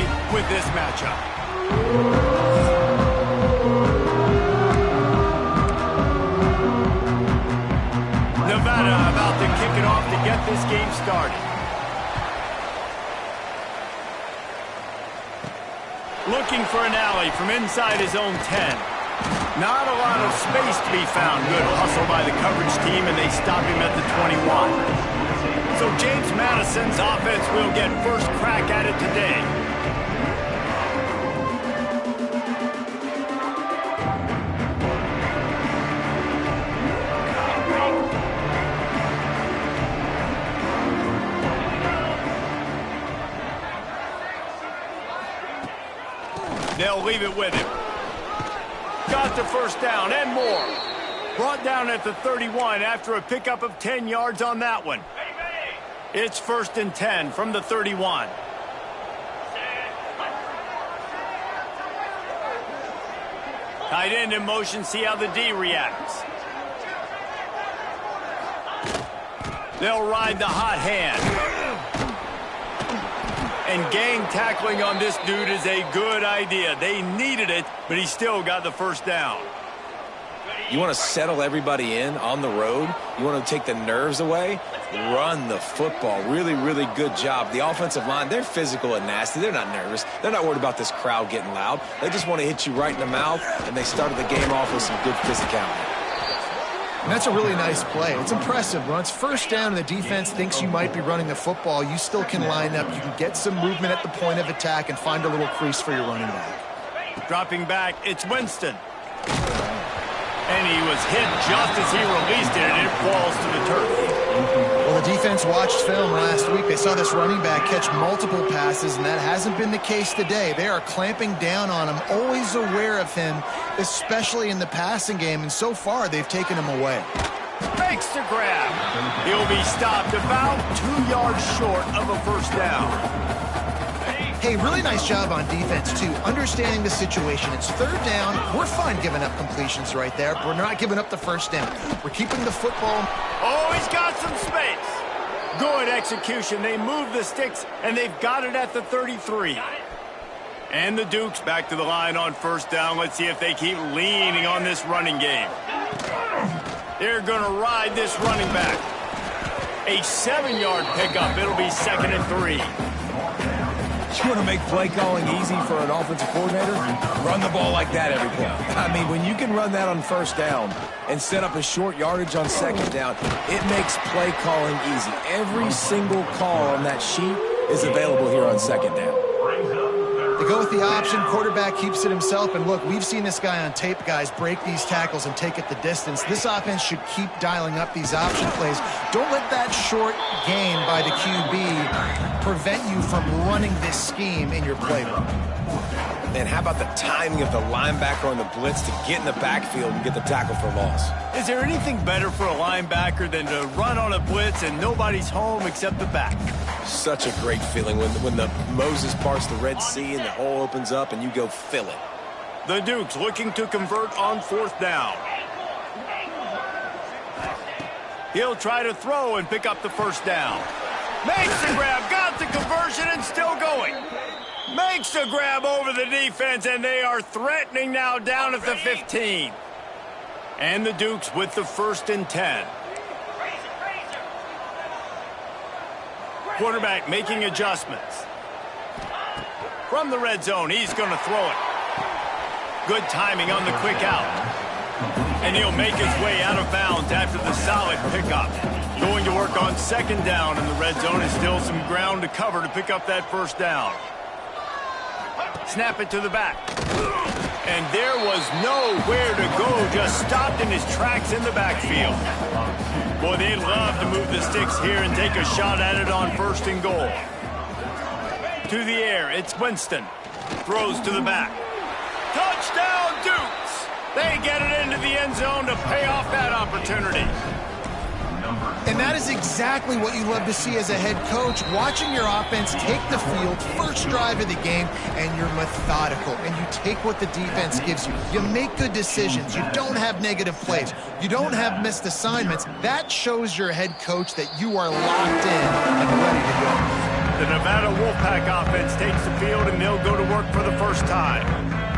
Finale with this matchup. Nevada about to kick it off to get this game started. Looking for an alley from inside his own 10. Not a lot of space to be found. Good hustle by the coverage team, and they stop him at the 21. So James Madison's offense will get first crack at it today. They'll leave it with him. Got the first down and more. Brought down at the 31 after a pickup of 10 yards on that one. It's 1st and 10 from the 31. Tight end in motion, see how the D reacts. They'll ride the hot hand. And gang tackling on this dude is a good idea. They needed it, but he still got the first down. You want to settle everybody in on the road? You want to take the nerves away? Run the football. Really, really good job. The offensive line, they're physical and nasty. They're not nervous. They're not worried about this crowd getting loud. They just want to hit you right in the mouth, and they started the game off with some good physicality. And that's a really nice play. It's impressive. When it's first down and the defense thinks you might be running the football, you still can line up. You can get some movement at the point of attack and find a little crease for your running back. Dropping back, it's Winston. And he was hit just as he released it, and it falls to the turf. Well, the defense watched film last week. They saw this running back catch multiple passes, and that hasn't been the case today. They are clamping down on him, always aware of him, especially in the passing game, and so far they've taken him away. Makes the grab. He'll be stopped about 2 yards short of a first down. Hey, really nice job on defense, too, understanding the situation. It's 3rd down. We're fine giving up completions right there. We're not giving up the first down. We're keeping the football. Oh, he's got some space. Good execution. They move the sticks, and they've got it at the 33. And the Dukes back to the line on first down. Let's see if they keep leaning on this running game. They're going to ride this running back. A 7-yard pickup. It'll be 2nd and 3. You want to make play calling easy for an offensive coordinator? Run the ball like that every play. I mean, when you can run that on first down and set up a short yardage on second down, it makes play calling easy. Every single call on that sheet is available here on second down. They go with the option. Quarterback keeps it himself. And look, we've seen this guy on tape, guys, break these tackles and take it the distance. This offense should keep dialing up these option plays. Don't let that short gain by the QB prevent you from running this scheme in your playbook. And how about the timing of the linebacker on the blitz to get in the backfield and get the tackle for loss? Is there anything better for a linebacker than to run on a blitz and nobody's home except the back? Such a great feeling when the Moses parts the Red Sea and the hole opens up and you go fill it. The Dukes looking to convert on 4th down. He'll try to throw and pick up the first down. Makes the grab, got the conversion, and still going. Makes the grab over the defense, and they are threatening now down at the 15. And the Dukes with the 1st and 10. Quarterback making adjustments. From the red zone, he's going to throw it. Good timing on the quick out. And he'll make his way out of bounds after the solid pickup. Going to work on 2nd down in the red zone, and still some ground to cover to pick up that first down. Snap it to the back. And there was nowhere to go, just stopped in his tracks in the backfield. Boy, they'd love to move the sticks here and take a shot at it on 1st and goal. To the air, it's Winston. Throws to the back. Touchdown, Dukes! They get it into the end zone to pay off that opportunity. And that is exactly what you love to see as a head coach, watching your offense take the field, first drive of the game, and you're methodical, and you take what the defense gives you. You make good decisions. You don't have negative plays. You don't have missed assignments. That shows your head coach that you are locked in and ready to go. The Nevada Wolfpack offense takes the field, and they'll go to work for the first time.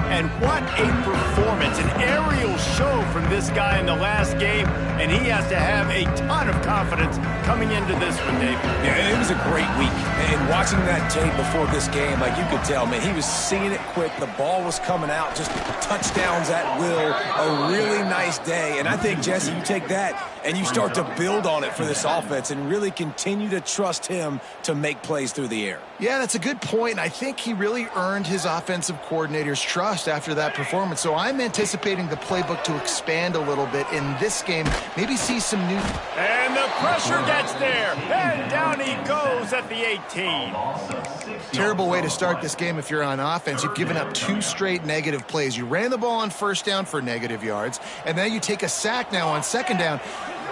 And what a performance, an aerial show from this guy in the last game, and he has to have a ton of confidence coming into this one, Dave. Yeah, it was a great week. And watching that tape before this game, like you could tell, man, he was seeing it quick. The ball was coming out, just touchdowns at will. A really nice day. And I think, Jesse, you take that and you start to build on it for this offense and really continue to trust him to make plays through the air. Yeah, that's a good point. I think he really earned his offensive coordinator's trust after that performance. So I'm anticipating the playbook to expand a little bit in this game. Maybe see some new... And the pressure gets there. And down he goes at the 18. Terrible way to start this game if you're on offense. You've given up 2 straight negative plays. You ran the ball on first down for negative yards, and then you take a sack now on second down.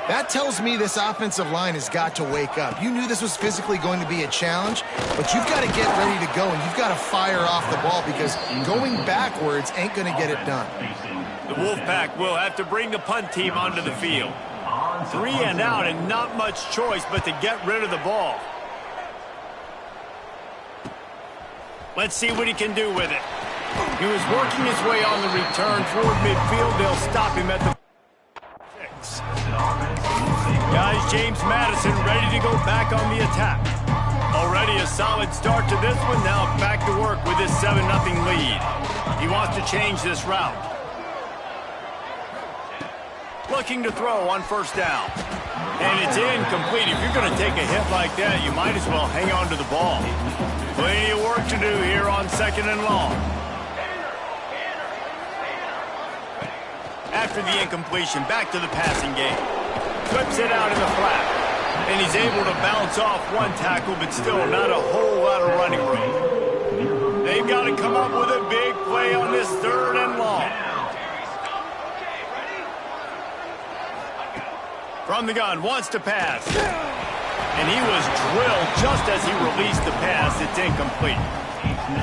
That tells me this offensive line has got to wake up. You knew this was physically going to be a challenge, but you've got to get ready to go, and you've got to fire off the ball because going backwards ain't going to get it done. The Wolfpack will have to bring the punt team onto the field. 3 and out and not much choice but to get rid of the ball. Let's see what he can do with it. He was working his way on the return toward midfield. They'll stop him at the 6. Guys, James Madison ready to go back on the attack. Already a solid start to this one. Now back to work with his 7-0 lead. He wants to change this route. Looking to throw on first down. And it's incomplete. If you're going to take a hit like that, you might as well hang on to the ball. Plenty of work to do here on 2nd and long. After the incompletion, back to the passing game. Flips it out in the flat. And he's able to bounce off one tackle, but still not a whole lot of running room. They've got to come up with a big play on this 3rd and long. From the gun, wants to pass. And he was drilled just as he released the pass. It's incomplete.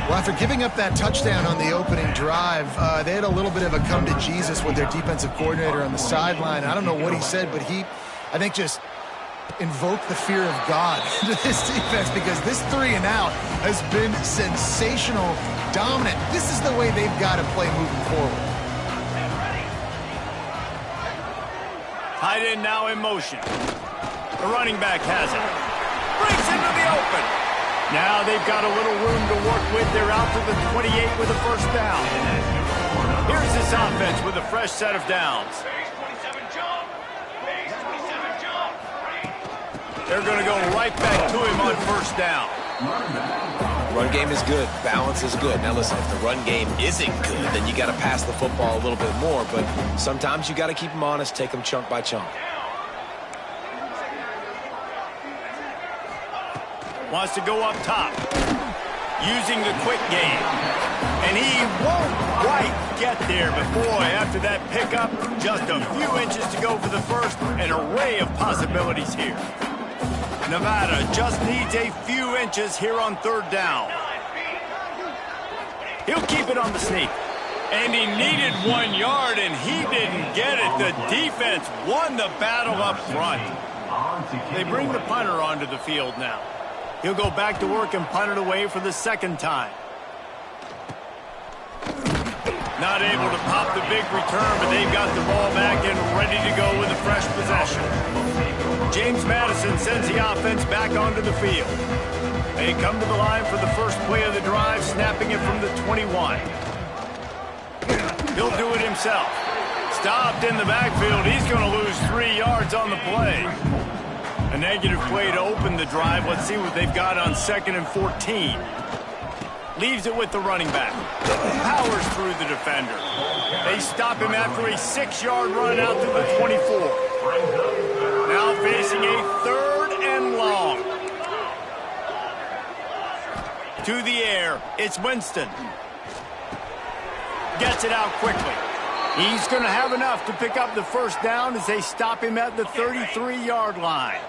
Well, after giving up that touchdown on the opening drive, they had a little bit of a come to Jesus with their defensive coordinator on the sideline. I don't know what he said, but he, I think, just invoked the fear of God into this defense because this 3 and out has been sensational, dominant. This is the way they've got to play moving forward. Tight end now in motion. The running back has it. Breaks into the open. Now they've got a little room to work with. They're out to the 28 with a first down. Here's this offense with a fresh set of downs. They're going to go right back to him on first down. Run game is good. Balance is good. Now listen, if the run game isn't good, then you got to pass the football a little bit more. But sometimes you got to keep them honest, take them chunk by chunk. Wants to go up top. Using the quick game. And he won't quite get there. But boy, after that pickup, just a few inches to go for the first. An array of possibilities here. Nevada just needs a few inches here on 3rd down. He'll keep it on the sneak. And he needed 1 yard, and he didn't get it. The defense won the battle up front. They bring the punter onto the field now. He'll go back to work and punt it away for the 2nd time. Not able to pop the big return, but they've got the ball back and ready to go with a fresh possession. James Madison sends the offense back onto the field. They come to the line for the first play of the drive, snapping it from the 21. He'll do it himself. Stopped in the backfield. He's going to lose 3 yards on the play. A negative play to open the drive. Let's see what they've got on 2nd and 14. Leaves it with the running back. Powers through the defender. They stop him after a 6-yard run out to the 24. Now facing a 3rd and long. To the air. It's Winston. Gets it out quickly. He's going to have enough to pick up the first down as they stop him at the 33-yard line.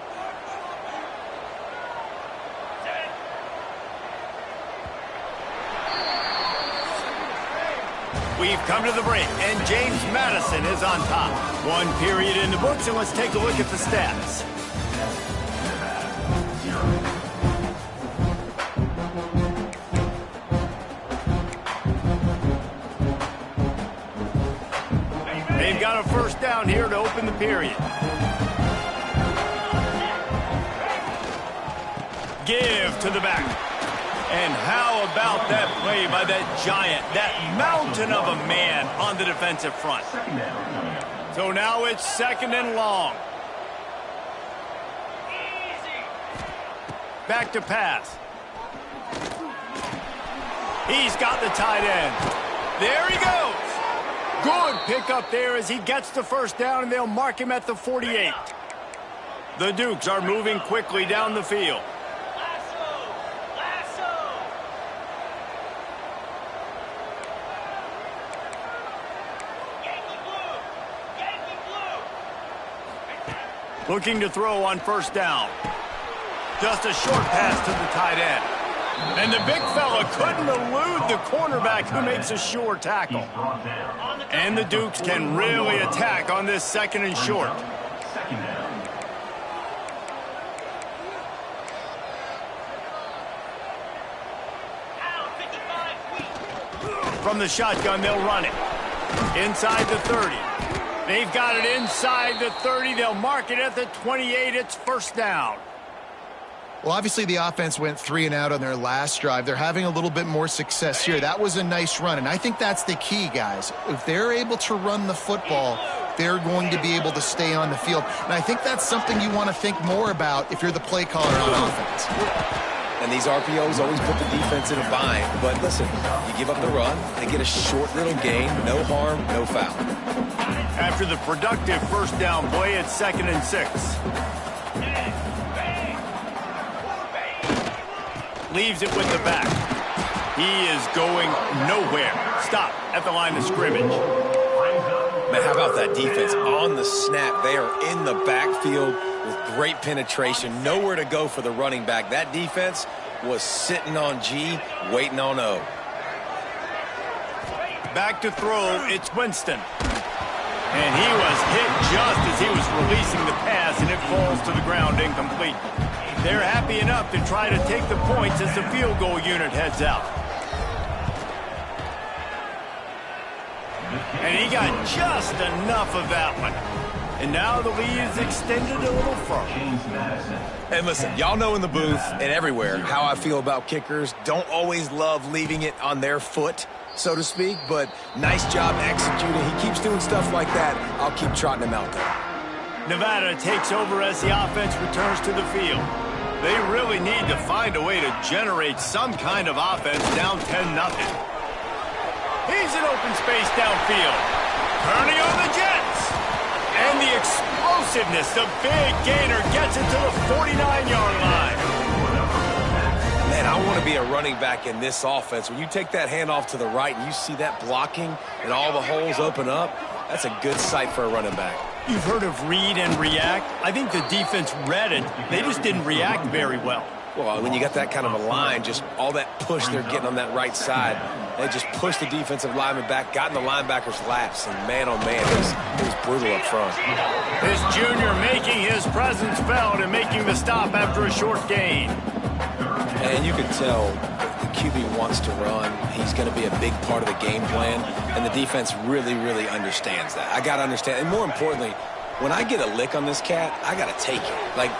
We've come to the break, and James Madison is on top. 1 period in the books, and let's take a look at the stats. They've got a first down here to open the period. Give to the back. And how about that play by that giant, that mountain of a man on the defensive front? So now it's 2nd and long. Back to pass. He's got the tight end. There he goes. Good pickup there as he gets the first down, and they'll mark him at the 48. The Dukes are moving quickly down the field. Looking to throw on first down. Just a short pass to the tight end. And the big fella couldn't elude the cornerback who makes a sure tackle. And the Dukes can really attack on this 2nd and short. From the shotgun, they'll run it. Inside the 30. They've got it inside the 30. They'll mark it at the 28. It's first down. Well, obviously the offense went 3 and out on their last drive. They're having a little bit more success here. That was a nice run, and I think that's the key, guys. If they're able to run the football, they're going to be able to stay on the field. And I think that's something you want to think more about if you're the play caller on offense. And these RPOs always put the defense in a bind. But listen, you give up the run, they get a short little gain, no harm, no foul. After the productive first down play, it's 2nd and 6. Leaves it with the back. He is going nowhere. Stop at the line of scrimmage. Man, how about that defense on the snap? They are in the backfield with great penetration. Nowhere to go for the running back. That defense was sitting on G, waiting on O. Back to throw, it's Winston. And he was hit just as he was releasing the pass, and it falls to the ground incomplete. They're happy enough to try to take the points as the field goal unit heads out. And he got just enough of that one. And now the lead is extended a little further. And listen, y'all know in the booth and everywhere how I feel about kickers. Don't always love leaving it on their foot, so to speak, but nice job executing. He keeps doing stuff like that. I'll keep trotting him out there. Nevada takes over as the offense returns to the field. They really need to find a way to generate some kind of offense down 10-0. He's in open space downfield. Turning on the Jets. And the explosiveness, the big gainer gets it to the 49-yard line. Man, I want to be a running back in this offense. When you take that handoff to the right and you see that blocking and all the holes open up, that's a good sight for a running back. You've heard of read and react. I think the defense read it. They just didn't react very well. Well, when you got that kind of a line, just all that push they're getting on that right side, they just pushed the defensive lineman back, got in the linebacker's laps, and man, oh man, it was brutal up front. This junior making his presence felt and making the stop after a short gain. And you can tell the QB wants to run. He's going to be a big part of the game plan, and the defense really, really understands that. I got to understand, and more importantly, when I get a lick on this cat, I got to take it. Like,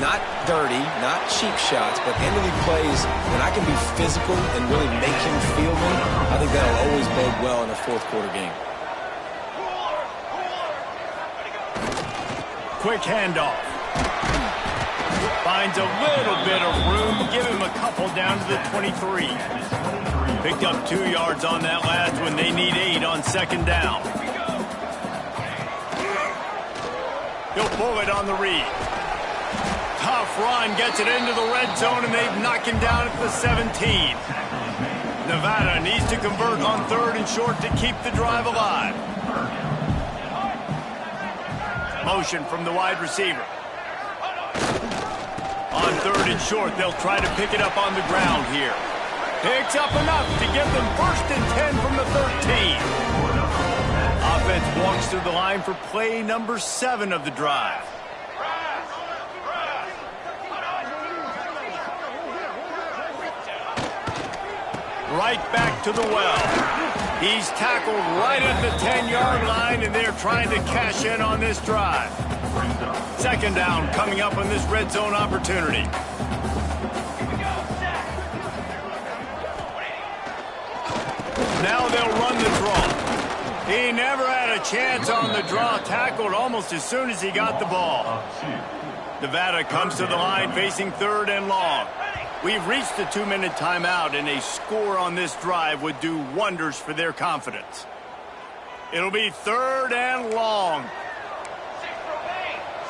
not dirty, not cheap shots, but end-of-the plays, when I can be physical and really make him feel me, I think that'll always bode well in a fourth-quarter game. Quick handoff. Finds a little bit of room. Give him a couple down to the 23. Picked up 2 yards on that last one. They need 8 on second down. He'll pull it on the read. Tough run, gets it into the red zone, and they've knocked him down at the 17. Nevada needs to convert on 3rd and short to keep the drive alive. Motion from the wide receiver. On 3rd and short, they'll try to pick it up on the ground here. Picks up enough to give them 1st and 10 from the 13. Offense walks through the line for play number 7 of the drive. right back to the well. He's tackled right at the 10-yard line, and they're trying to cash in on this drive. Second down coming up on this red zone opportunity. Now they'll run the draw. He never had a chance on the draw, tackled almost as soon as he got the ball. Nevada comes to the line facing third and long. We've reached the 2-minute timeout, and a score on this drive would do wonders for their confidence. It'll be third and long.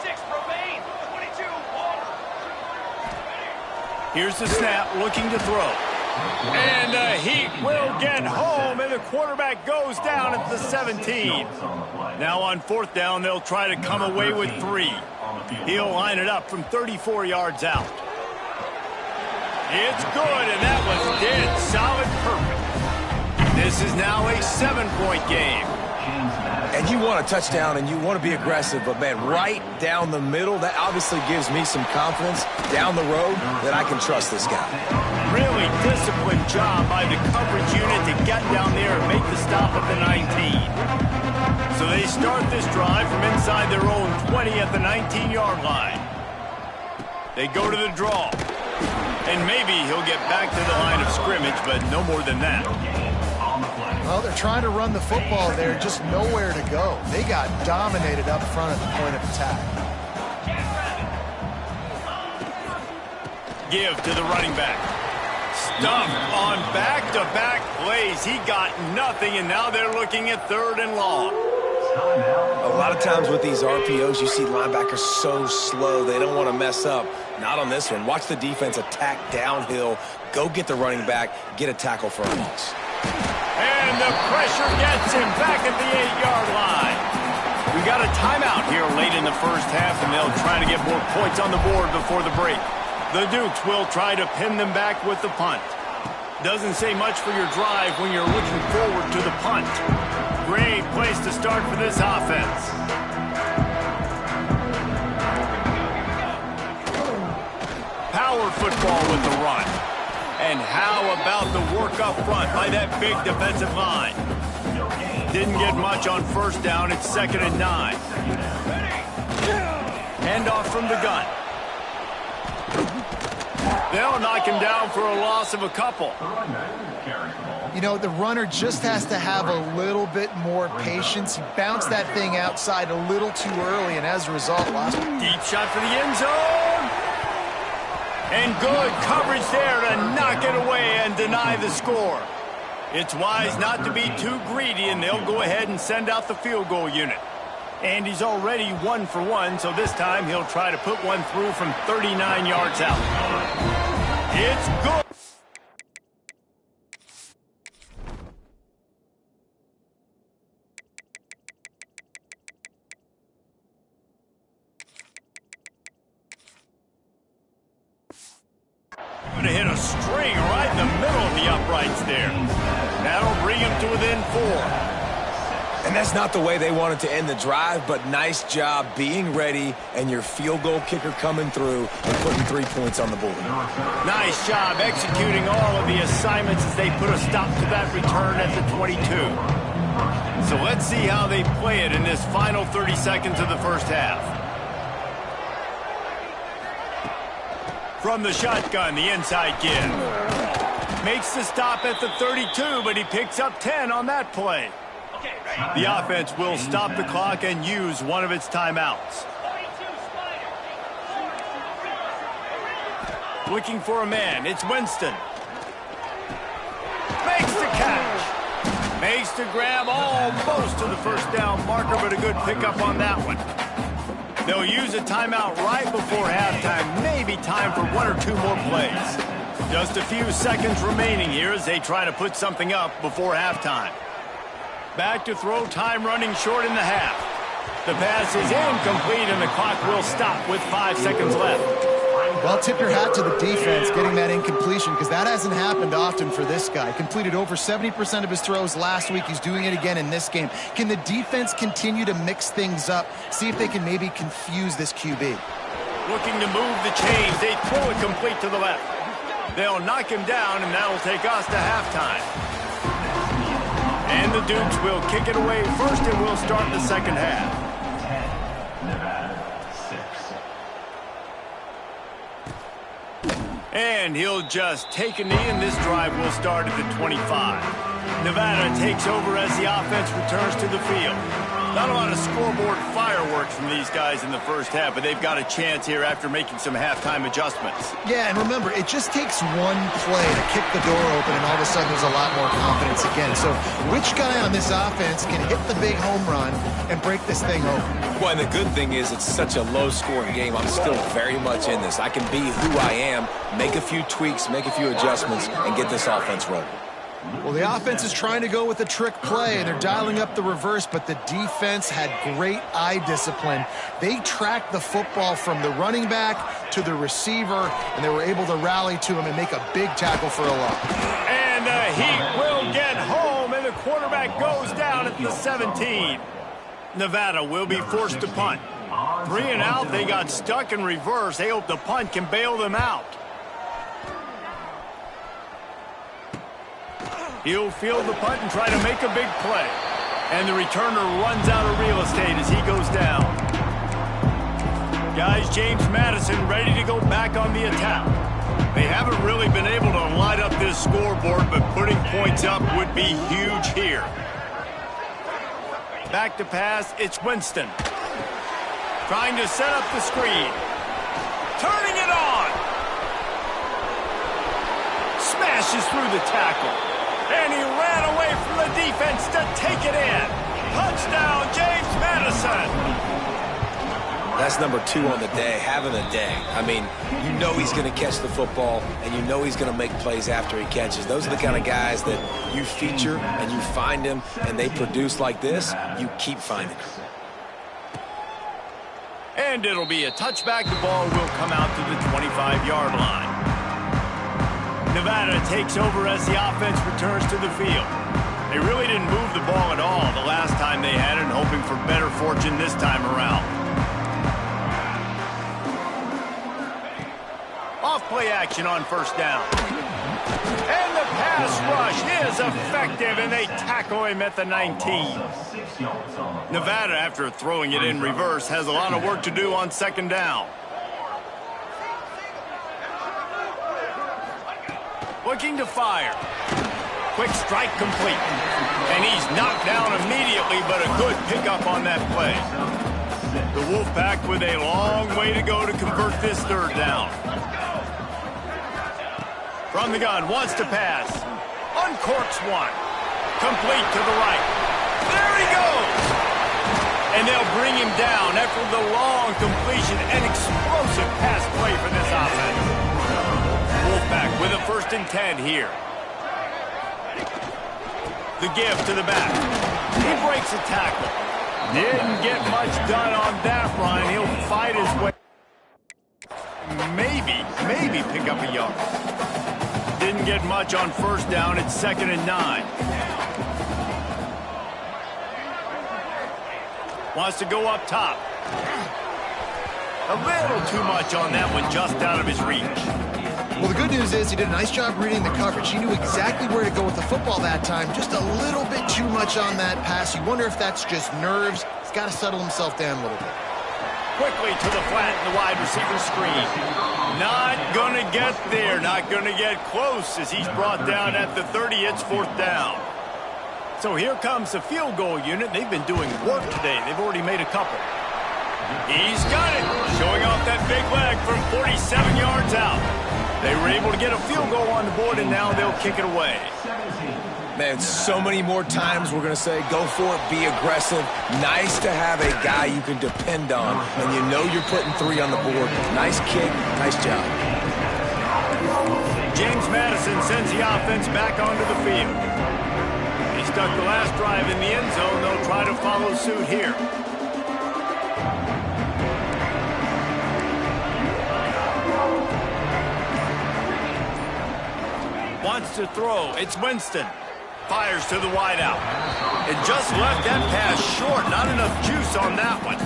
6 remain. 22 ball. Here's the snap, looking to throw. And the Heat will get home, and the quarterback goes down at the 17. Now on fourth down, they'll try to come away with 3. He'll line it up from 34 yards out. It's good, and that was dead solid perfect. This is now a 7-point game. And you want a touchdown, and you want to be aggressive, but, man, right down the middle, that obviously gives me some confidence down the road that I can trust this guy. Really disciplined job by the coverage unit to get down there and make the stop at the 19. So they start this drive from inside their own 20 at the 19-yard line. They go to the draw. And maybe he'll get back to the line of scrimmage, but no more than that. Well, they're trying to run the football there, just nowhere to go. They got dominated up front at the point of attack. Give to the running back. Stuffed on back-to-back plays. He got nothing, and now they're looking at third and long. A lot of times with these RPOs, you see linebackers so slow, they don't want to mess up. Not on this one. Watch the defense attack downhill, go get the running back, get a tackle for a loss. And the pressure gets him back at the 8-yard line. We got a timeout here late in the first half, and they'll try to get more points on the board before the break. The Dukes will try to pin them back with the punt. Doesn't say much for your drive when you're looking forward to the punt. Great place to start for this offense. Power football with the run. And how about the work up front by that big defensive line? Didn't get much on first down. It's 2nd and 9. Handoff from the gun. They'll knock him down for a loss of a couple. You know, the runner just has to have a little bit more patience. He bounced that thing outside a little too early, and as a result, lost it. Deep shot for the end zone. And good coverage there to knock it away and deny the score. It's wise not to be too greedy, and they'll go ahead and send out the field goal unit. And he's already 1 for 1, so this time he'll try to put one through from 39 yards out. It's good. Going to hit a string right in the middle of the uprights there. That'll bring him to within 4. And that's not the way they wanted to end the drive, but nice job being ready and your field goal kicker coming through and putting 3 points on the board. Nice job executing all of the assignments as they put a stop to that return at the 22. So let's see how they play it in this final 30 seconds of the first half. From the shotgun, the inside give. Makes the stop at the 32, but he picks up 10 on that play. The offense will stop the clock and use one of its timeouts. Looking for a man. It's Winston. Makes the catch. Makes the grab almost to the first down marker, but a good pickup on that one. They'll use a timeout right before halftime. Maybe time for 1 or 2 more plays. Just a few seconds remaining here as they try to put something up before halftime. Back to throw, time running short in the half. The pass is incomplete, and the clock will stop with 5 seconds left. Well, tip your hat to the defense getting that incompletion, because that hasn't happened often for this guy. Completed over 70% of his throws last week. He's doing it again in this game. Can the defense continue to mix things up, see if they can maybe confuse this QB? Looking to move the chains. They throw it complete to the left. They'll knock him down, and that'll take us to halftime. And the Dukes will kick it away first, and we'll start the second half. And he'll just take a knee, and this drive will start at the 25. Nevada takes over as the offense returns to the field. Not a lot of scoreboard fireworks from these guys in the first half, but they've got a chance here after making some halftime adjustments. Yeah, and remember, it just takes one play to kick the door open, and all of a sudden there's a lot more confidence again. So which guy on this offense can hit the big home run and break this thing open? Well, and the good thing is it's such a low-scoring game. I'm still very much in this. I can be who I am, make a few tweaks, make a few adjustments, and get this offense rolling. Well, the offense is trying to go with a trick play, and they're dialing up the reverse, but the defense had great eye discipline. They tracked the football from the running back to the receiver, and they were able to rally to him and make a big tackle for a loss. And he will get home, and the quarterback goes down at the 17. Nevada will be forced to punt. 3 and out, they got stuck in reverse. They hope the punt can bail them out. He'll field the punt and try to make a big play. And the returner runs out of real estate as he goes down. Guys, James Madison ready to go back on the attack. They haven't really been able to light up this scoreboard, but putting points up would be huge here. Back to pass, it's Winston. Trying to set up the screen. Turning it on. Smashes through the tackle. And he ran away from the defense to take it in. Touchdown, James Madison. That's number 2 on the day, having a day. I mean, you know he's going to catch the football, and you know he's going to make plays after he catches. Those are the kind of guys that you feature and you find them, and they produce like this, you keep finding them. And it'll be a touchback. The ball will come out to the 25-yard line. Nevada takes over as the offense returns to the field. They really didn't move the ball at all the last time they had it, hoping for better fortune this time around. Off-play action on first down. And the pass rush is effective, and they tackle him at the 19. Nevada, after throwing it in reverse, has a lot of work to do on second down. Looking to fire. Quick strike complete. And he's knocked down immediately, but a good pickup on that play. The Wolfpack with a long way to go to convert this third down. From the gun, wants to pass. Uncorks one. Complete to the right. There he goes! And they'll bring him down after the long completion. An explosive pass play for this offense. Wolfpack with a 1st and 10 here. The give to the back. He breaks a tackle. Didn't get much done on that run. He'll fight his way. Maybe pick up a yard. Didn't get much on first down. It's 2nd and 9. Wants to go up top. A little too much on that one, just out of his reach. Well, the good news is he did a nice job reading the coverage. He knew exactly where to go with the football that time. Just a little bit too much on that pass. You wonder if that's just nerves. He's got to settle himself down a little bit. Quickly to the flat in the wide receiver screen. Not going to get there. Not going to get close as he's brought down at the 30. It's 4th down. So here comes the field goal unit. They've been doing work today. They've already made a couple. He's got it. Showing off that big leg from 47 yards out. They were able to get a field goal on the board, and now they'll kick it away. Man, so many more times we're going to say, go for it, be aggressive. Nice to have a guy you can depend on, and you know you're putting 3 on the board. Nice kick, nice job. James Madison sends the offense back onto the field. He stuck the last drive in the end zone. They'll try to follow suit here. Wants to throw. It's Winston. Fires to the wideout. It just left that pass short. Not enough juice on that one.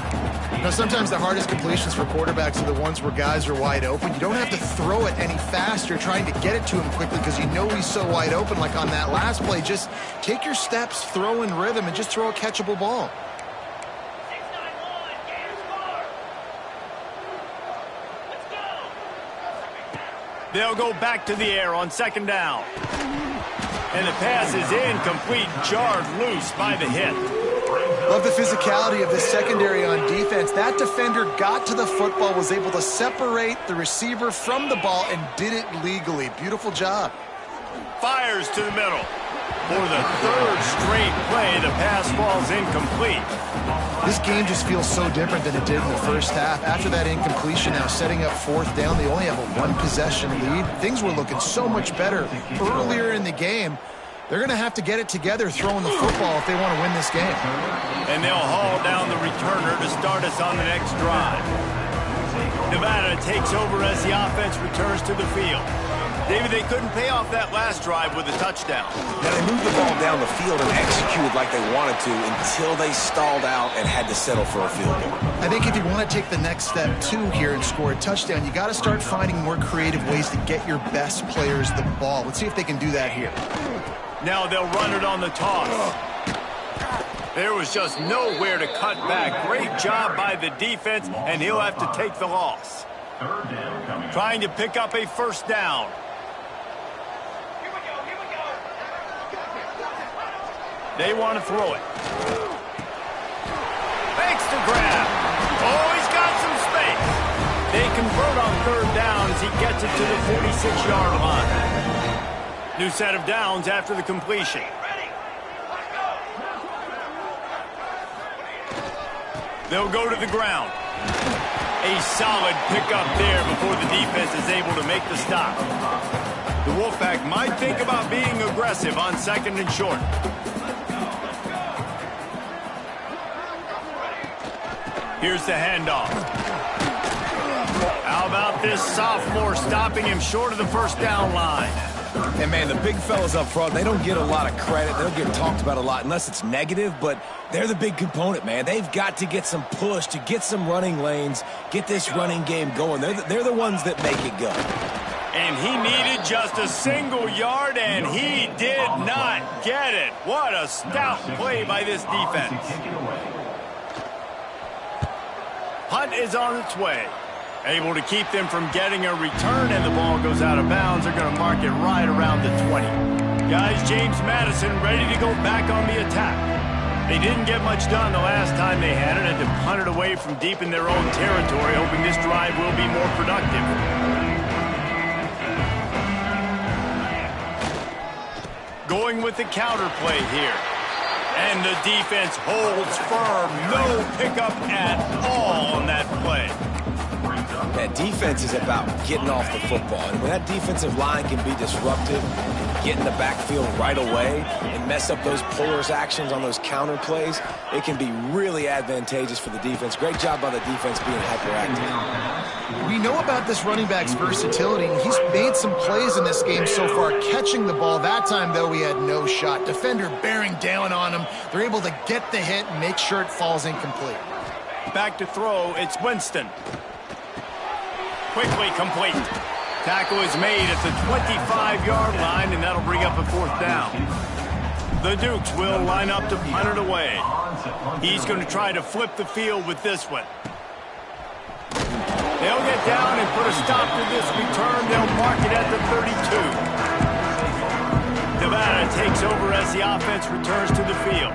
Now, sometimes the hardest completions for quarterbacks are the ones where guys are wide open. You don't have to throw it any faster trying to get it to him quickly because you know he's so wide open. Like on that last play, just take your steps, throw in rhythm, and just throw a catchable ball. They'll go back to the air on second down. And the pass is incomplete, jarred loose by the hit. Love the physicality of this secondary on defense. That defender got to the football, was able to separate the receiver from the ball, and did it legally. Beautiful job. Fires to the middle. For the third straight play, the pass falls incomplete. This game just feels so different than it did in the first half. After that incompletion, now setting up fourth down, they only have a one-possession lead. Things were looking so much better earlier in the game. They're going to have to get it together throwing the football if they want to win this game. And they'll haul down the returner to start us on the next drive. Nevada takes over as the offense returns to the field. David, they couldn't pay off that last drive with a touchdown. Now, they moved the ball down the field and executed like they wanted to until they stalled out and had to settle for a field goal. I think if you want to take the next step, too, here and score a touchdown, you got to start finding more creative ways to get your best players the ball. Let's see if they can do that here. Now they'll run it on the toss. There was just nowhere to cut back. Great job by the defense, and he'll have to take the loss. Trying to pick up a first down. They want to throw it. Fakes the grab. Oh, he's got some space. They convert on third down as he gets it to the 46-yard line. New set of downs after the completion. They'll go to the ground. A solid pickup there before the defense is able to make the stop. The Wolfpack might think about being aggressive on second and short. Here's the handoff. How about this sophomore stopping him short of the first down line? And, man, the big fellas up front, they don't get a lot of credit. They don't get talked about a lot unless it's negative, but they're the big component, man. They've got to get some push, to get some running lanes, get this running game going. They're the ones that make it go. And he needed just a single yard, and he did not get it. What a stout play by this defense. Punt is on its way. Able to keep them from getting a return, and the ball goes out of bounds. They're going to mark it right around the 20. Guys, James Madison ready to go back on the attack. They didn't get much done the last time they had it, and to punt it away from deep in their own territory, hoping this drive will be more productive. Going with the counter play here. And the defense holds firm. No pickup at all on that play. That defense is about getting off the football. And when that defensive line can be disruptive and get in the backfield right away and mess up those puller's actions on those counter plays, it can be really advantageous for the defense. Great job by the defense being hyperactive. We know about this running back's versatility. He's made some plays in this game so far, catching the ball. That time, though, he had no shot. Defender bearing down on him. They're able to get the hit and make sure it falls incomplete. Back to throw, it's Winston. Quickly complete. Tackle is made at the 25-yard line, and that'll bring up a fourth down. The Dukes will line up to punt it away. He's going to try to flip the field with this one. They'll get down and put a stop to this return. They'll mark it at the 32. Nevada takes over as the offense returns to the field.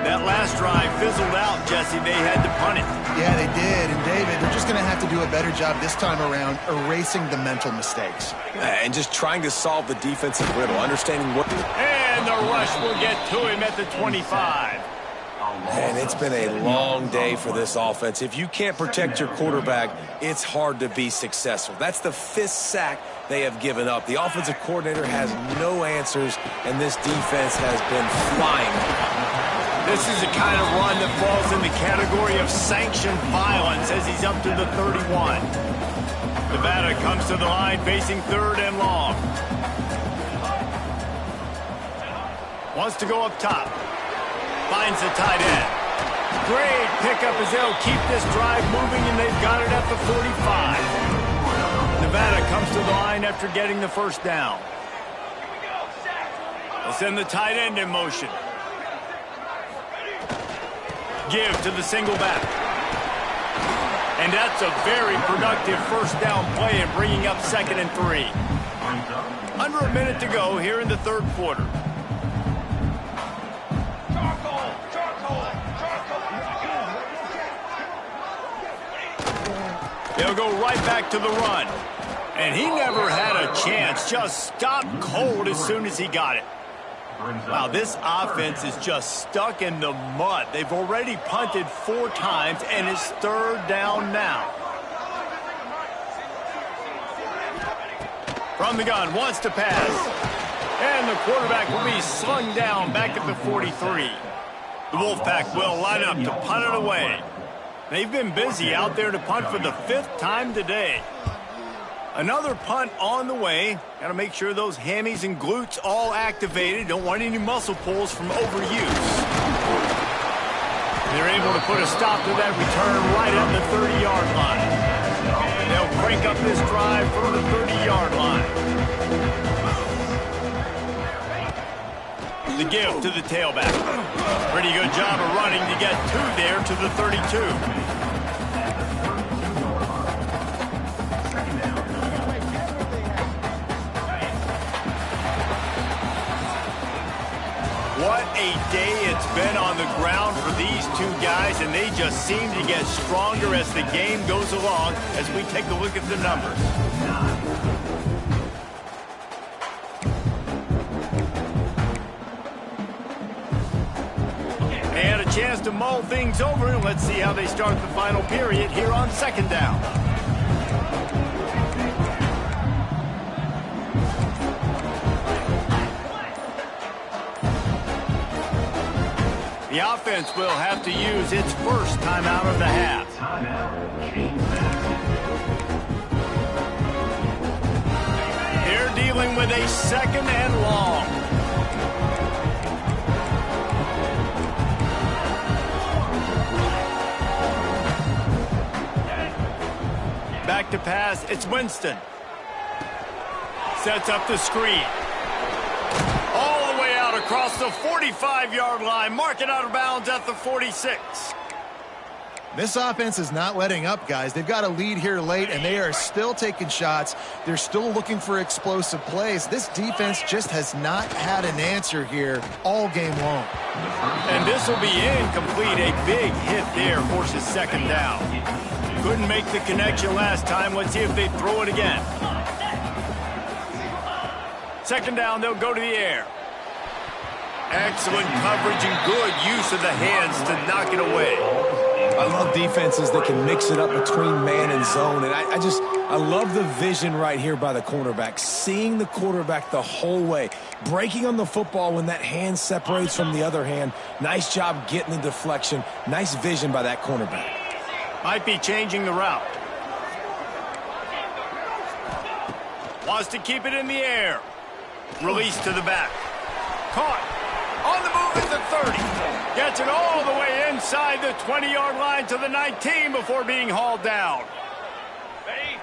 That last drive fizzled out, Jesse. They had to punt it. Yeah, they did. And, David, they're just going to have to do a better job this time around erasing the mental mistakes. And just trying to solve the defensive riddle, understanding what... And the rush will get to him at the 25. Man, it's been a long day for this offense. If you can't protect your quarterback, it's hard to be successful. That's the 5th sack they have given up. The offensive coordinator has no answers, and this defense has been flying. This is the kind of run that falls in the category of sanctioned violence as he's up to the 31. Nevada comes to the line facing third and long. Wants to go up top. Finds the tight end. Great pickup as they'll keep this drive moving, and they've got it at the 45. Nevada comes to the line after getting the first down. They'll send the tight end in motion. Give to the single back. And that's a very productive first down play and bringing up 2nd and 3. Under a minute to go here in the third quarter. They'll go right back to the run. And he never had a chance. Just stopped cold as soon as he got it. Wow, this offense is just stuck in the mud. They've already punted 4 times, and it's 3rd down now. From the gun, wants to pass. And the quarterback will be slung down back at the 43. The Wolfpack will line up to punt it away. They've been busy out there to punt for the 5th time today. Another punt on the way. Got to make sure those hammies and glutes all activated. Don't want any muscle pulls from overuse. They're able to put a stop to that return right at the 30-yard line. They'll crank up this drive from the 30-yard line. The give to the tailback. Pretty good job of running to get 2 there to the 32. What a day it's been on the ground for these 2 guys, and they just seem to get stronger as the game goes along as we take a look at the numbers. And a chance to mull things over. Let's see how they start the final period here on 2nd down. The offense will have to use its first timeout of the half. They're dealing with a 2nd and long. Back to pass, it's Winston. Sets up the screen. Across the 45-yard line, mark it out of bounds at the 46. This offense is not letting up, guys. They've got a lead here late, and they are still taking shots. They're still looking for explosive plays. This defense just has not had an answer here all game long. And this will be incomplete. A big hit there forces 2nd down. Couldn't make the connection last time. Let's see if they throw it again. 2nd down, they'll go to the air. Excellent coverage and good use of the hands to knock it away. I love defenses that can mix it up between man and zone. And I love the vision right here by the cornerback. Seeing the quarterback the whole way. Breaking on the football when that hand separates from the other hand. Nice job getting the deflection. Nice vision by that cornerback. Might be changing the route. Wants to keep it in the air. Release to the back. Caught. On the move at the 30. Gets it all the way inside the 20-yard line to the 19 before being hauled down.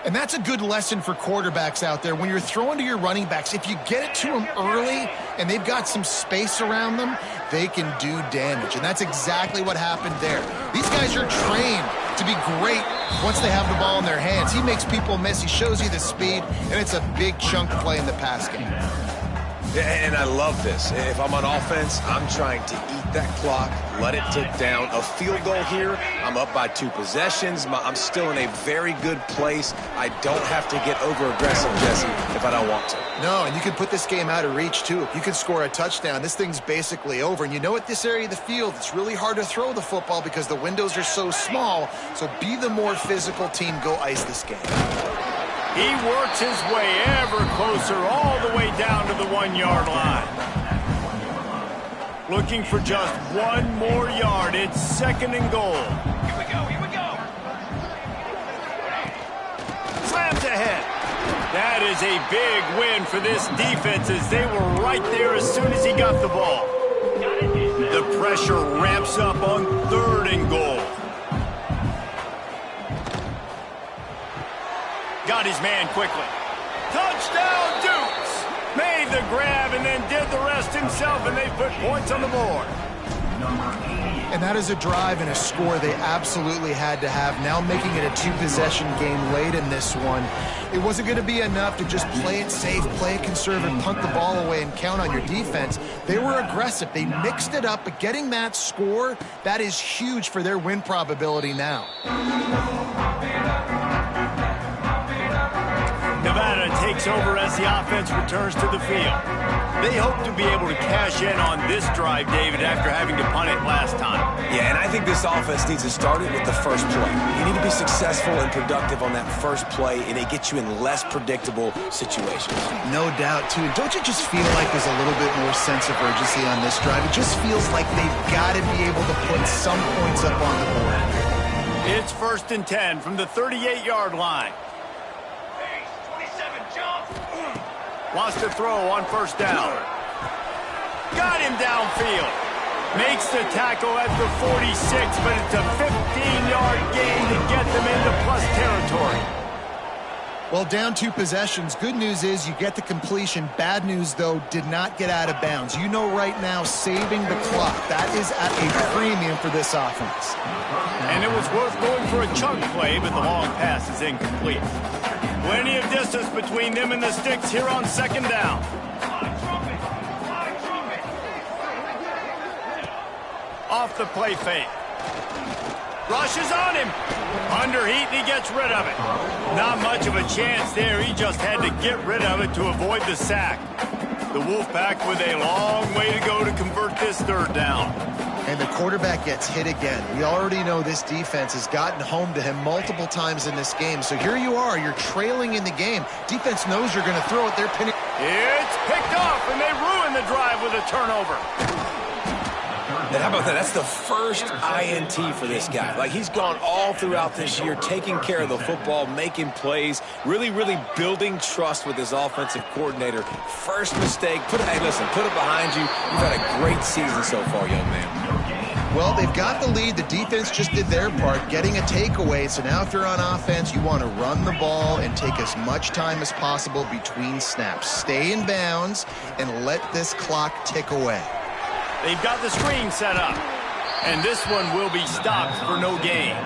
And that's a good lesson for quarterbacks out there. When you're throwing to your running backs, if you get it to them early and they've got some space around them, they can do damage. And that's exactly what happened there. These guys are trained to be great once they have the ball in their hands. He makes people miss. He shows you the speed, and it's a big chunk play in the pass game. And I love this. If I'm on offense, I'm trying to eat that clock, let it tick down. A field goal here, I'm up by 2 possessions. I'm still in a very good place. I don't have to get over-aggressive, Jesse, if I don't want to. No, and you can put this game out of reach, too. If you can score a touchdown, this thing's basically over. And you know at this area of the field, it's really hard to throw the football because the windows are so small. So be the more physical team. Go ice this game. He works his way ever closer all the way down to the 1-yard line. Looking for just 1 more yard. It's 2nd and goal. Here we go, here we go. Slams ahead. That is a big win for this defense as they were right there as soon as he got the ball. The pressure ramps up on 3rd and goal. found his man quickly. Touchdown, Dukes! Made the grab and then did the rest himself, and they put points on the board. And that is a drive and a score they absolutely had to have. Now making it a two-possession game late in this one. It wasn't going to be enough to just play it safe, play it conservative, punt the ball away, and count on your defense. They were aggressive. They mixed it up, but getting that score, that is huge for their win probability now. Nevada takes over as the offense returns to the field. They hope to be able to cash in on this drive, David, after having to punt it last time. Yeah, and I think this offense needs to start it with the first play. You need to be successful and productive on that first play, and it gets you in less predictable situations. No doubt, too. Don't you just feel like there's a little bit more sense of urgency on this drive? It just feels like they've got to be able to put some points up on the board. It's 1st and 10 from the 38-yard line. Wants to throw on 1st down. Got him downfield. Makes the tackle at the 46, but it's a 15-yard gain to get them into plus territory. Well, down 2 possessions. Good news is you get the completion. Bad news, though, did not get out of bounds. You know right now, saving the clock, that is at a premium for this offense. And it was worth going for a chunk play, but the long pass is incomplete. Plenty of distance between them and the sticks here on 2nd down. Off the play fake. Rushes on him. Under heat, and he gets rid of it. Not much of a chance there. He just had to get rid of it to avoid the sack. The Wolfpack with a long way to go to convert this 3rd down. And the quarterback gets hit again. We already know this defense has gotten home to him multiple times in this game. So here you are. You're trailing in the game. Defense knows you're going to throw it. They're pinning. It's picked off, and they ruin the drive with a turnover. And how about that? That's the first INT for this guy. Like, he's gone all throughout this year, taking care of the football, making plays, really building trust with his offensive coordinator. First mistake. Hey, listen, put it behind you. You've had a great season so far, young man. Well, they've got the lead. The defense just did their part, getting a takeaway. So now if you're on offense, you want to run the ball and take as much time as possible between snaps. Stay in bounds and let this clock tick away. They've got the screen set up, and this one will be stopped for no gain.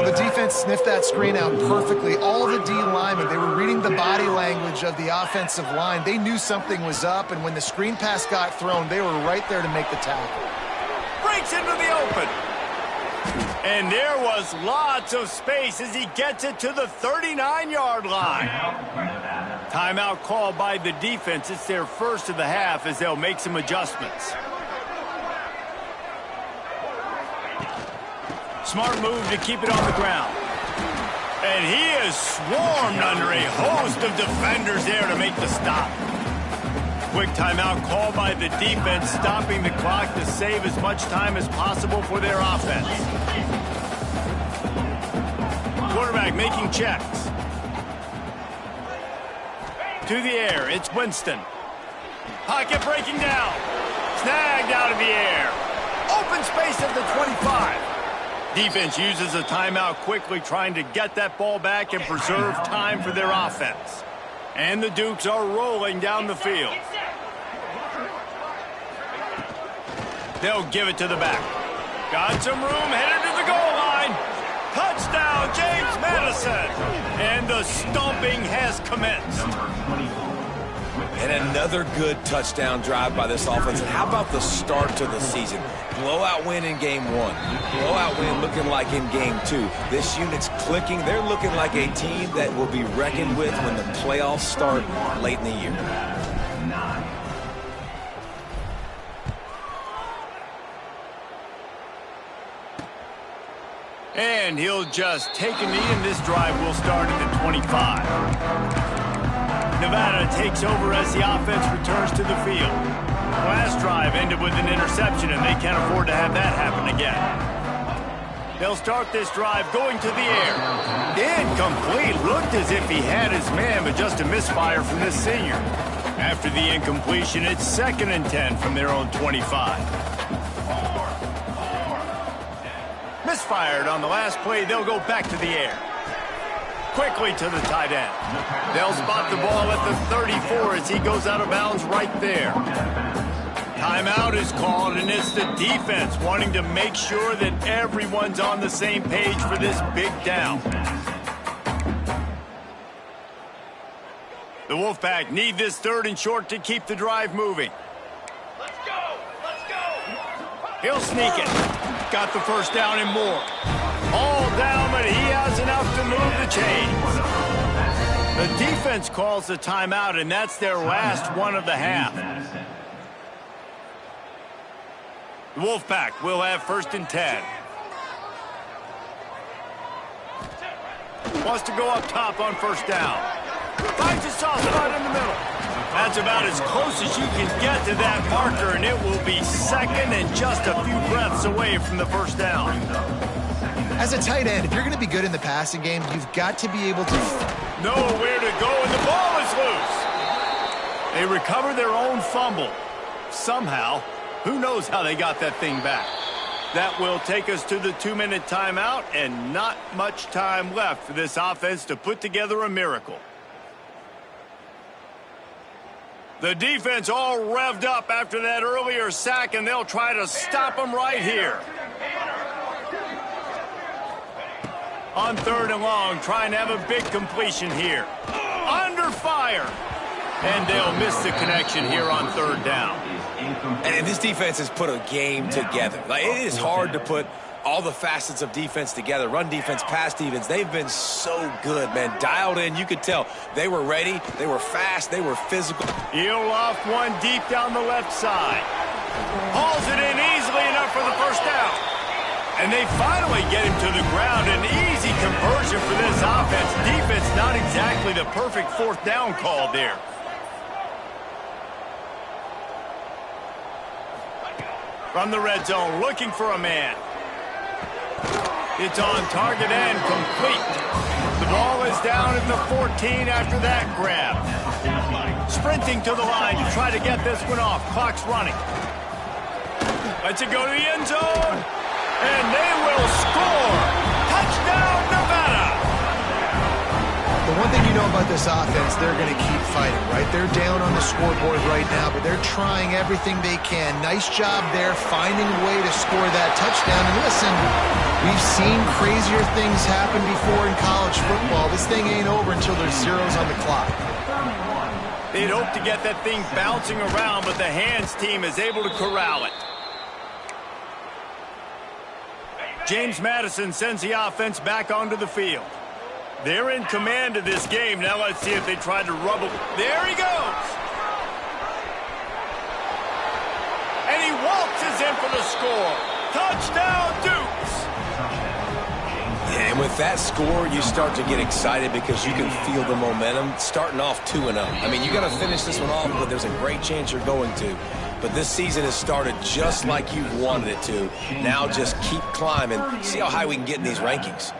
The defense sniffed that screen out perfectly. All the D linemen, they were reading the body language of the offensive line. They knew something was up, and when the screen pass got thrown, they were right there to make the tackle. Breaks into the open. And there was lots of space as he gets it to the 39-yard line. Timeout called by the defense. It's their first of the half as they'll make some adjustments. Smart move to keep it on the ground. And he is swarmed under a host of defenders there to make the stop. Quick timeout called by the defense, stopping the clock to save as much time as possible for their offense. Quarterback making checks. To the air, it's Winston. Pocket breaking down. Snagged out of the air. Open space at the 25. Defense uses a timeout quickly, trying to get that ball back and preserve time for their offense. And the Dukes are rolling down the field. They'll give it to the back. Got some room, headed to the goal line. Touchdown, James Madison. And the stomping has commenced. And another good touchdown drive by this offense. And how about the start to the season? Blowout win in game 1. Blowout win looking like in game 2. This unit's clicking. They're looking like a team that will be reckoned with when the playoffs start late in the year. And he'll just take a knee, and this drive will start at the 25. Nevada takes over as the offense returns to the field. Last drive ended with an interception, and they can't afford to have that happen again. They'll start this drive going to the air. Incomplete. Looked as if he had his man, but just a misfire from this senior. After the incompletion, it's 2nd and 10 from their own 25. Misfired on the last play. They'll go back to the air. quickly to the tight end. They'll spot the ball at the 34 as he goes out of bounds right there. Timeout is called, and it's the defense wanting to make sure that everyone's on the same page for this big down. The Wolfpack need this 3rd and short to keep the drive moving. Let's go! Let's go! He'll sneak it. Got the first down and more. All down, but he has enough to move the chains. The defense calls the timeout, and that's their last one of the half. The Wolfpack will have 1st and 10. Wants to go up top on 1st down. Finds a soft spot in the middle. That's about as close as you can get to that marker, and it will be 2nd and just a few breaths away from the 1st down. As a tight end, if you're going to be good in the passing game, you've got to be able to know where to go, and the ball is loose. They recover their own fumble. Somehow, who knows how they got that thing back. That will take us to the 2-minute timeout, and not much time left for this offense to put together a miracle. The defense all revved up after that earlier sack, and they'll try to stop them right here. On 3rd and long, trying to have a big completion here. Under fire. And they'll miss the connection here on 3rd down. And this defense has put a game together. Like, it is hard to put all the facets of defense together. Run defense, pass defense. They've been so good, man. Dialed in. You could tell they were ready. They were fast. They were physical. He'll off one deep down the left side. Hauls it in easily enough for the 1st down. And they finally get him to the ground. An easy conversion for this offense. Defense not exactly the perfect 4th down call there. From the red zone, looking for a man. It's on target and complete. The ball is down at the 14 after that grab. Sprinting to the line to try to get this one off. Clock's running. Lets it go to the end zone. And they will score. Touchdown, Nevada. The one thing you know about this offense, they're going to keep fighting, right? They're down on the scoreboard right now, but they're trying everything they can. Nice job there, finding a way to score that touchdown. And listen, we've seen crazier things happen before in college football. This thing ain't over until there's zeros on the clock. They'd hope to get that thing bouncing around, but the hands team is able to corral it. James Madison sends the offense back onto the field. They're in command of this game. Now let's see if they try to rubble. There he goes. And he waltzes in for the score. Touchdown, Dukes. Yeah, and with that score, you start to get excited because you can feel the momentum starting off 2-0. I mean, you got to finish this one off, but there's a great chance you're going to. But this season has started just like you've wanted it to. Now just keep climbing. See how high we can get in these rankings.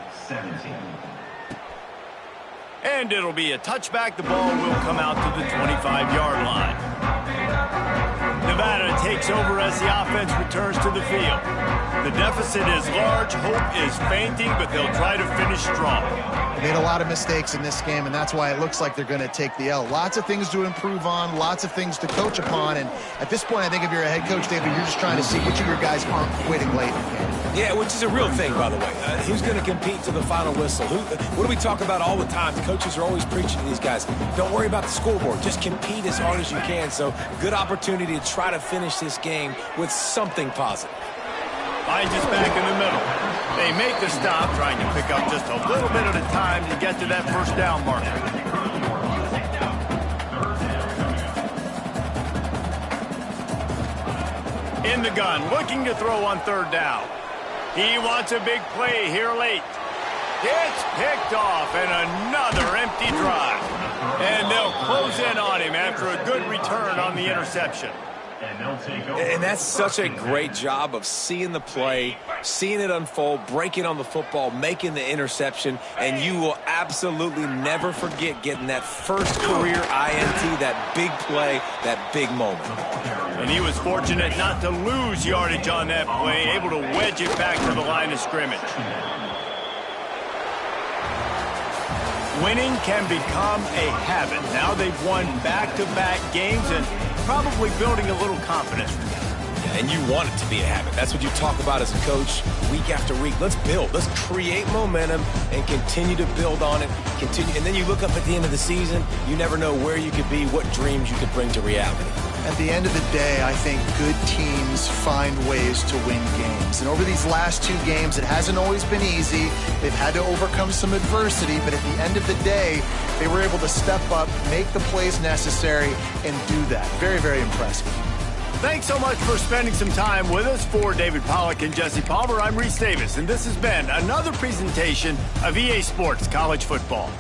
And it'll be a touchback. The ball will come out to the 25-yard line. Nevada takes over as the offense returns to the field. The deficit is large. Hope is fainting, but they'll try to finish strong. Made a lot of mistakes in this game, and that's why it looks like they're going to take the L. Lots of things to improve on, lots of things to coach upon, and at this point, I think if you're a head coach, David, you're just trying to see which of your guys aren't quitting late in the game. Yeah, which is a real thing, by the way. Who's going to compete to the final whistle? What do we talk about all the time? The coaches are always preaching to these guys. Don't worry about the scoreboard. Just compete as hard as you can. So, good opportunity to try to finish this game with something positive. Hines is back in the middle. They make the stop, trying to pick up just a little bit at a time to get to that 1st down marker. In the gun, looking to throw on 3rd down. He wants a big play here late. It's picked off, and another empty drive. And they'll close in on him after a good return on the interception. And that's such a great job of seeing the play, seeing it unfold, breaking on the football, making the interception, and you will absolutely never forget getting that first career INT, that big play, that big moment. And he was fortunate not to lose yardage on that play, able to wedge it back to the line of scrimmage. Winning can become a habit. Now they've won back-to-back games and probably building a little confidence. And you want it to be a habit. That's what you talk about as a coach week after week. Let's build. Let's create momentum and continue to build on it. Continue, and then you look up at the end of the season, you never know where you could be, what dreams you could bring to reality. At the end of the day, I think good teams find ways to win games. And over these last 2 games, it hasn't always been easy. They've had to overcome some adversity, but at the end of the day, they were able to step up, make the plays necessary, and do that. Very, very impressive. Thanks so much for spending some time with us. For David Pollack and Jesse Palmer, I'm Reese Davis, and this has been another presentation of EA Sports College Football.